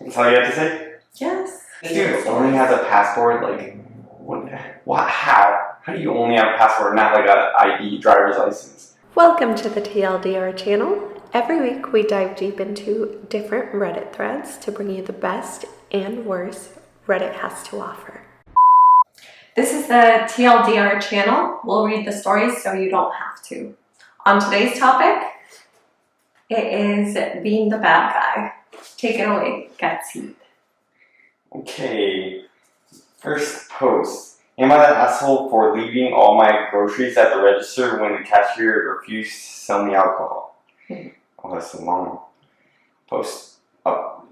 That's all you have to say? Yes. This dude only has a passport, like, what, how? How do you only have a passport and not like a ID, driver's license? Welcome to the TLDR channel. Every week we dive deep into different Reddit threads to bring you the best and worst Reddit has to offer. This is the TLDR channel. We'll read the stories so you don't have to. On today's topic, it is being the bad guy. Take it away, Gatsy. Okay, first post. Am I the asshole for leaving all my groceries at the register when the cashier refused to sell me alcohol? Oh, that's a long post. Up.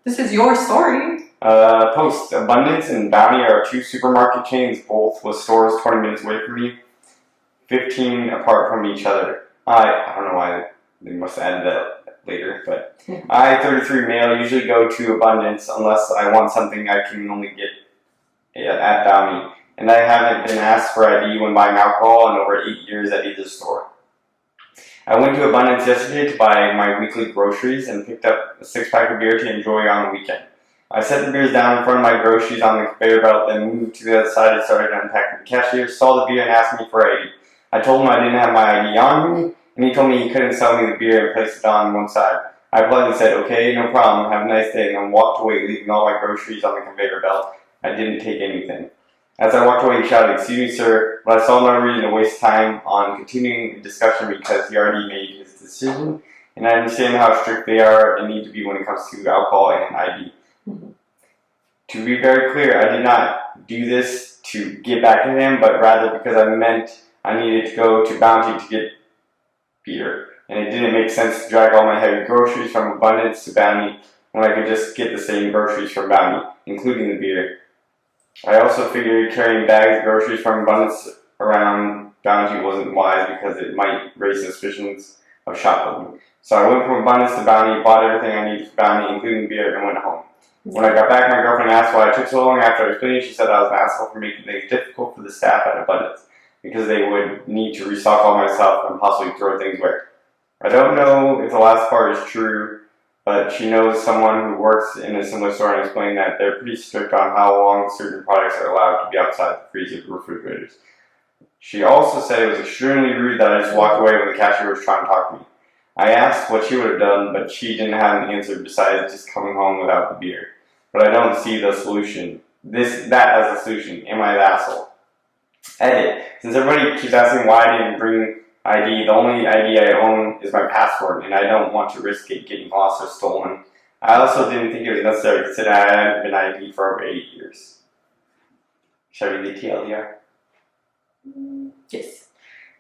This is your story. Post. Abundance and Bounty are two supermarket chains, both with stores 20 minutes away from me, 15 apart from each other. I don't know why they must have added that later, but I, 33 male, usually go to Abundance unless I want something I can only get at Bounty, and I haven't been asked for ID when buying alcohol in over 8 years at either store. I went to Abundance yesterday to buy my weekly groceries and picked up a 6-pack of beer to enjoy on the weekend. I set the beers down in front of my groceries on the conveyor belt, then moved to the other side and started unpacking. The cashier saw the beer and asked me for ID. I told him I didn't have my ID on me, and he told me he couldn't sell me the beer and placed it on one side. I politely said, okay, no problem, have a nice day, and then walked away, leaving all my groceries on the conveyor belt. I didn't take anything. As I walked away, he shouted, excuse me, sir, but I saw no reason to waste time on continuing the discussion because he already made his decision, and I understand how strict they are and need to be when it comes to alcohol and ID. To be very clear, I did not do this to get back at him, but rather because I meant I needed to go to Bounty to get beer, and it didn't make sense to drag all my heavy groceries from Abundance to Bounty when I could just get the same groceries from Bounty, including the beer. I also figured carrying bags of groceries from Abundance around Bounty wasn't wise because it might raise suspicions of shoplifting. So I went from Abundance to Bounty, bought everything I needed for Bounty, including beer, and went home. When I got back, my girlfriend asked why I took so long. After I was finished, she said I was an asshole for making things difficult for the staff at Abundance because they would need to restock all my stuff and possibly throw things away. I don't know if the last part is true, but she knows someone who works in a similar store and explained that they're pretty strict on how long certain products are allowed to be outside the freezer refrigerators. She also said it was extremely rude that I just walked away when the cashier was trying to talk to me. I asked what she would have done, but she didn't have an answer besides just coming home without the beer. But I don't see the solution. That as a solution. Am I the asshole? Edit. Since everybody keeps asking why I didn't bring ID, the only ID I own is my passport, and I don't want to risk it getting lost or stolen. I also didn't think it was necessary considering I hadn't been ID for over 8 years. Shall I read the TLDR? Yes.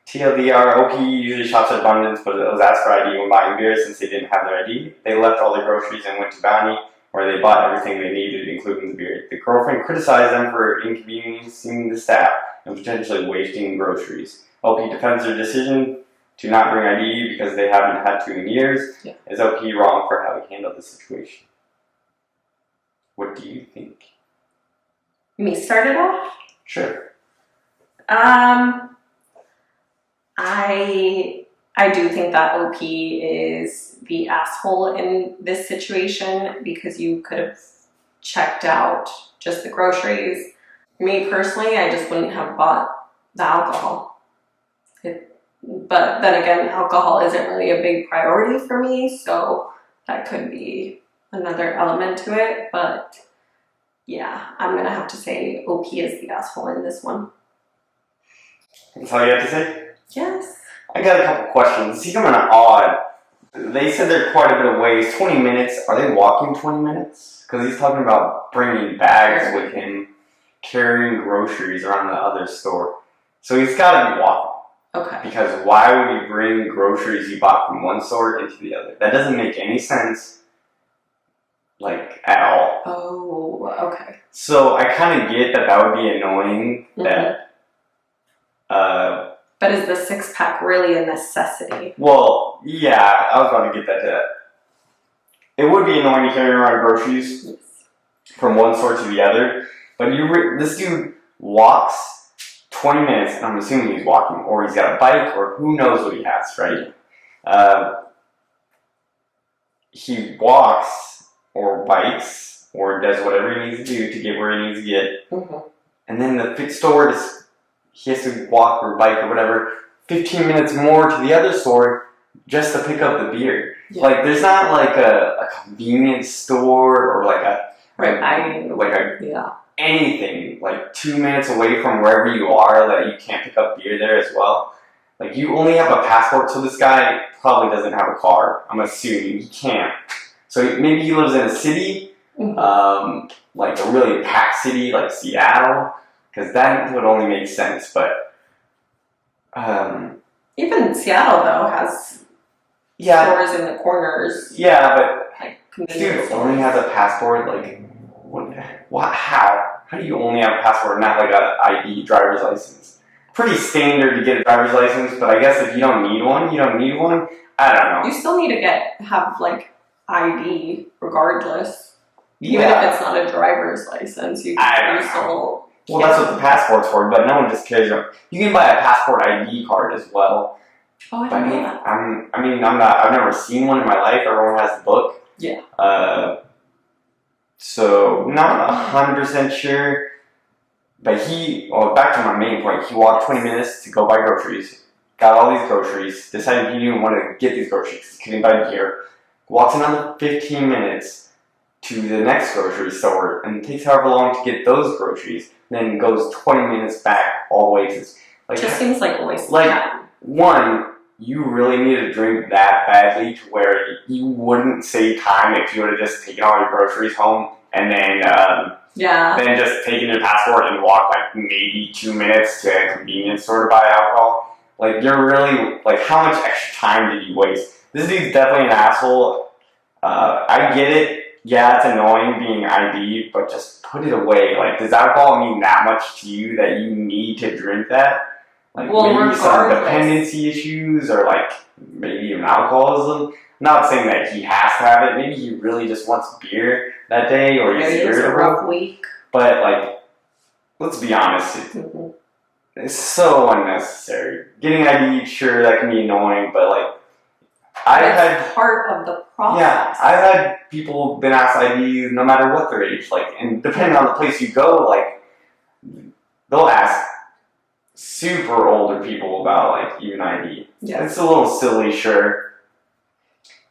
TLDR, OP usually shops at Abundance, but it was asked for ID when buying beer since they didn't have their ID. They left all their groceries and went to Bounty, where they bought everything they needed, including the beer. The girlfriend criticized them for inconveniencing the staff and potentially wasting groceries. OP defends their decision to not bring ID because they haven't had to in years. Yeah. Is OP wrong for how he handled the situation? What do you think? Me start it off? Sure. I do think that OP is the asshole in this situation because you could have checked out just the groceries. Me personally, I just wouldn't have bought the alcohol. But then again, alcohol isn't really a big priority for me, so that could be another element to it. But yeah, I'm going to have to say OP is the asshole in this one. That's all you have to say? Yes. I got a couple questions. These are kind of odd. They said they're quite a bit of ways. 20 minutes. Are they walking 20 minutes? Because he's talking about bringing bags with him, carrying groceries around the other store. So he's got to be walking. Okay. Because why would he bring groceries he bought from one store into the other? That doesn't make any sense, like, at all. Oh, okay. So I kind of get that would be annoying that... But is the 6-pack really a necessity? Well, yeah, I was about to get that to that. It would be annoying to carry around groceries from one store to the other, but this dude walks 20 minutes, and I'm assuming he's walking, or he's got a bike, or who knows what he has, right? He walks or bikes or does whatever he needs to do to get where he needs to get. Mm-hmm. And then the store, he has to walk or bike or whatever 15 minutes more to the other store just to pick up the beer. Yeah. Like, there's not like a convenience store or like a anything like 2 minutes away from wherever you are that you can't pick up beer there as well. Like, you only have a passport, so this guy probably doesn't have a car. I'm assuming he can't. So maybe he lives in a city, like a really packed city like Seattle, because that would only make sense. But even Seattle though has stores in the corners. Yeah, but like this dude only has a passport. Like, what? How do you only have a passport, not like a ID driver's license? Pretty standard to get a driver's license, but I guess if you don't need one, you don't need one. I don't know. You still need to have like ID regardless. Yeah. Even if it's not a driver's license, you still. Well, that's what the passport's for, but no one just cares. You can buy a passport ID card as well. Oh, I didn't know that. I've never seen one in my life. Everyone has the book. Yeah. So not 100% sure. But back to my main point, he walked 20 minutes to go buy groceries, got all these groceries, decided he didn't want to get these groceries because he couldn't buy beer, walks another 15 minutes to the next grocery store, and takes however long to get those groceries, then goes 20 minutes back all the way to... Like, just seems like a waste of time. One, you really need to drink that badly to where you wouldn't save time if you would have just taken all your groceries home and then... Then just taking your passport and walk like maybe 2 minutes to a convenience store to buy alcohol. Like, you're really, like, how much extra time did you waste? This dude's definitely an asshole. I get it. Yeah, it's annoying being ID, but just put it away. Like, does alcohol mean that much to you that you need to drink that? Like, maybe some dependency issues or, like, maybe even alcoholism. I'm not saying that he has to have it. Maybe he really just wants beer that day, or he's irritable. It's a rough week. But, like, let's be honest. It's so unnecessary. Getting ID, sure, that can be annoying, but, like, I've had part of the process. Yeah, I've had people been asked ID no matter what their age, like, and depending on the place you go, like, they'll ask super older people about, like, even ID. Yeah. It's a little silly, sure.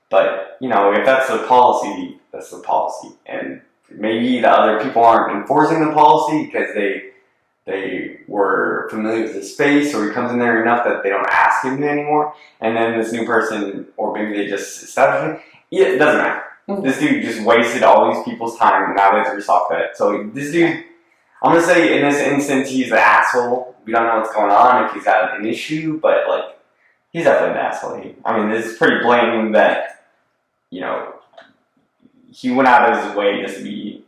But, you know, if that's the policy, that's the policy. And maybe the other people aren't enforcing the policy because they were familiar with the space, or he comes in there enough that they don't ask him anymore. And then this new person, or maybe they just established it. It doesn't matter. This dude just wasted all these people's time, and now they have to restock that. So this dude, I'm going to say in this instance, he's an asshole. We don't know what's going on, if he's got an issue, but, like, he's definitely an asshole. I mean, this is pretty blatant that, you know, he went out of his way just to be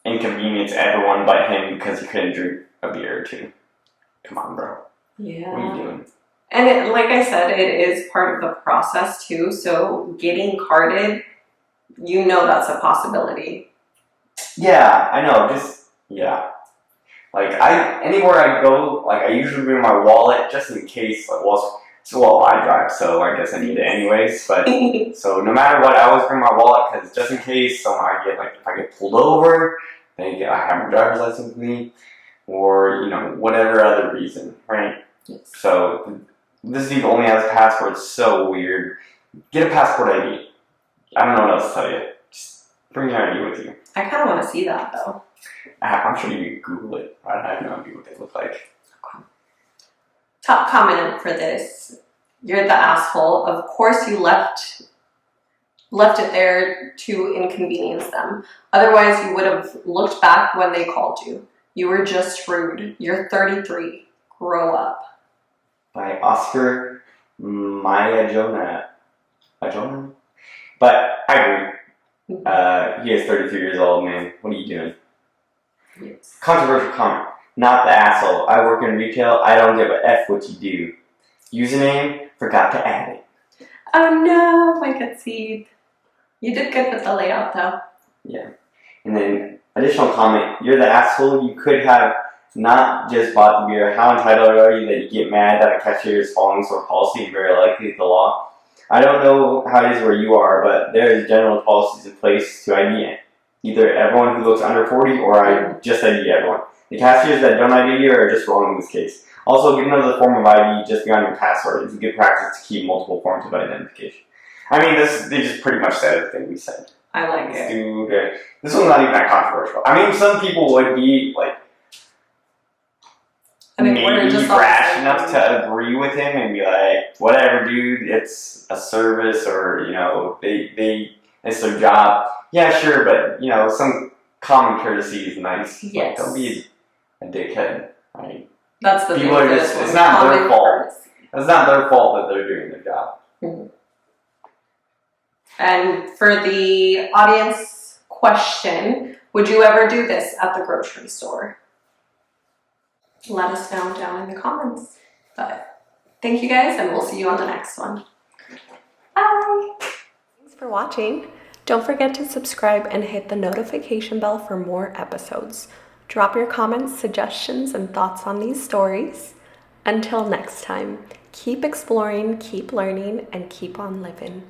inconvenience everyone but him because he couldn't drink a beer or two. Come on, bro. Yeah. What are you doing? And like I said, it is part of the process too. So getting carded, you know, that's a possibility. Yeah, I know. Like, anywhere I go, like, I usually bring my wallet just in case. Like, I drive, so I guess I need it anyways. But so no matter what, I always bring my wallet because just in case, if I get pulled over, then I have my driver's license with me, or, you know, whatever other reason, right? Yes. So this dude only has a passport. It's so weird. Get a passport ID. I don't know what else to tell you. Just bring your ID with you. I kind of want to see that though. I'm sure you can Google it. I have no idea what they look like. Top comment for this: you're the asshole. Of course you left it there to inconvenience them. Otherwise you would have looked back when they called you. You were just rude. You're 33. Grow up. By Oscar Mayajonah. But I agree. He is 33 years old, man. What are you doing? Yes. Controversial comment. Not the asshole. I work in retail. I don't give a F what you do. Username, forgot to add it. Oh no, my good seed. You did good with the layout though. Yeah. And then, additional comment. You're the asshole. You could have not just bought the beer. How entitled are you that you get mad that a cashier is following store policy and very likely the law? I don't know how it is where you are, but there's general policies in place to ID either everyone who looks under 40 or I just ID everyone. The cashiers that don't ID you are just wrong in this case. Also, get another form of ID just beyond your password. It's a good practice to keep multiple forms of identification. I mean, they just pretty much said everything we said. I like it. Dude, this one's not even that controversial. I mean, some people would be like, maybe rash enough to agree with him and be like, whatever, dude, it's a service, or it's their job. Yeah, sure, but some common courtesy is nice. Yes. Like, don't be a dickhead. Right? That's the people are just. It's not their fault. It's not their fault that they're doing their job. Mm-hmm. And for the audience question, would you ever do this at the grocery store? Let us know down in the comments. But thank you guys, and we'll see you on the next one. Bye! Thanks for watching. Don't forget to subscribe and hit the notification bell for more episodes. Drop your comments, suggestions, and thoughts on these stories. Until next time, keep exploring, keep learning, and keep on living.